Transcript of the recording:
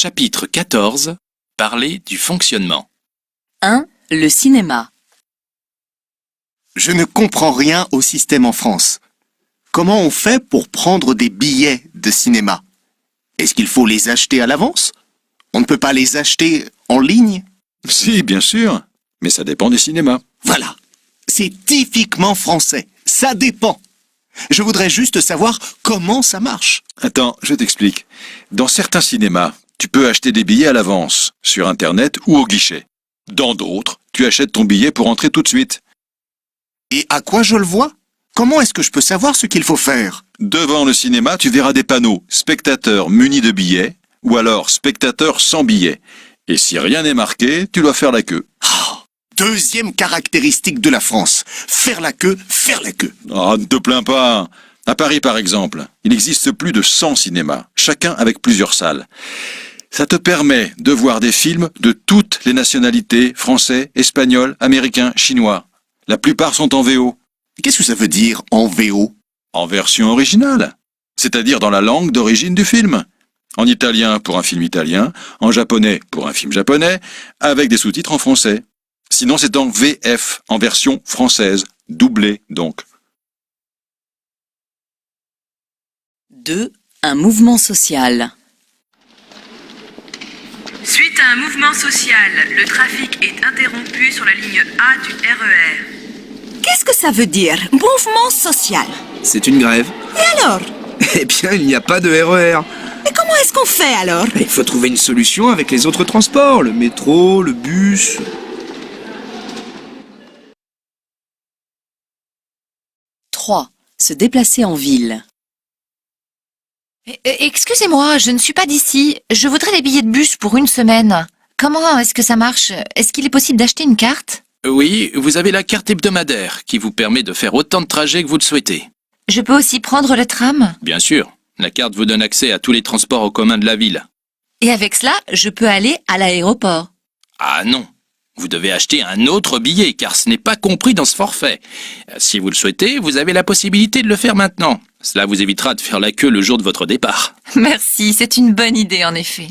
Chapitre 14. Parler du fonctionnement. 1. Le cinéma. Je ne comprends rien au système en France. Comment on fait pour prendre des billets de cinéma? Est-ce qu'il faut les acheter à l'avance? On ne peut pas les acheter en ligne? Si, bien sûr, mais ça dépend des cinémas. Voilà, c'est typiquement français. Ça dépend. Je voudrais juste savoir comment ça marche. Attends, je t'explique. Dans certains cinémas, tu peux acheter des billets à l'avance, sur Internet ou au guichet. Dans d'autres, tu achètes ton billet pour entrer tout de suite. Et à quoi je le vois? Comment est-ce que je peux savoir ce qu'il faut faire? Devant le cinéma, tu verras des panneaux « Spectateurs munis de billets » ou alors « Spectateurs sans billets ». Et si rien n'est marqué, tu dois faire la queue. Deuxième caractéristique de la France. Faire la queue, faire la queue. Ah, ne te plains pas. À Paris, par exemple, il existe plus de 100 cinémas, chacun avec plusieurs salles. Ça te permet de voir des films de toutes les nationalités, français, espagnols, américains, chinois. La plupart sont en VO, Qu'est-ce que ça veut dire en VO? en version originale, c'est-à-dire dans la langue d'origine du film. En italien pour un film italien, en japonais pour un film japonais, avec des sous-titres en français. Sinon c'est en VF, en version française, doublée donc. 2. Un mouvement social. Suite à un mouvement social, le trafic est interrompu sur la ligne A du RER. Qu'est-ce que ça veut dire, mouvement social? C'est une grève. Et alors? Eh bien, il n'y a pas de RER. Mais comment est-ce qu'on fait alors? Il faut trouver une solution avec les autres transports, le métro, le bus. 3. Se déplacer en ville. Excusez-moi, je ne suis pas d'ici. Je voudrais des billets de bus pour une semaine. Comment est-ce que ça marche? Est-ce qu'il est possible d'acheter une carte? Oui, vous avez la carte hebdomadaire qui vous permet de faire autant de trajets que vous le souhaitez. Je peux aussi prendre le tram? Bien sûr, la carte vous donne accès à tous les transports en commun de la ville. Et avec cela, je peux aller à l'aéroport. Ah non, vous devez acheter un autre billet car ce n'est pas compris dans ce forfait. Si vous le souhaitez, vous avez la possibilité de le faire maintenant. Cela vous évitera de faire la queue le jour de votre départ. Merci, c'est une bonne idée en effet.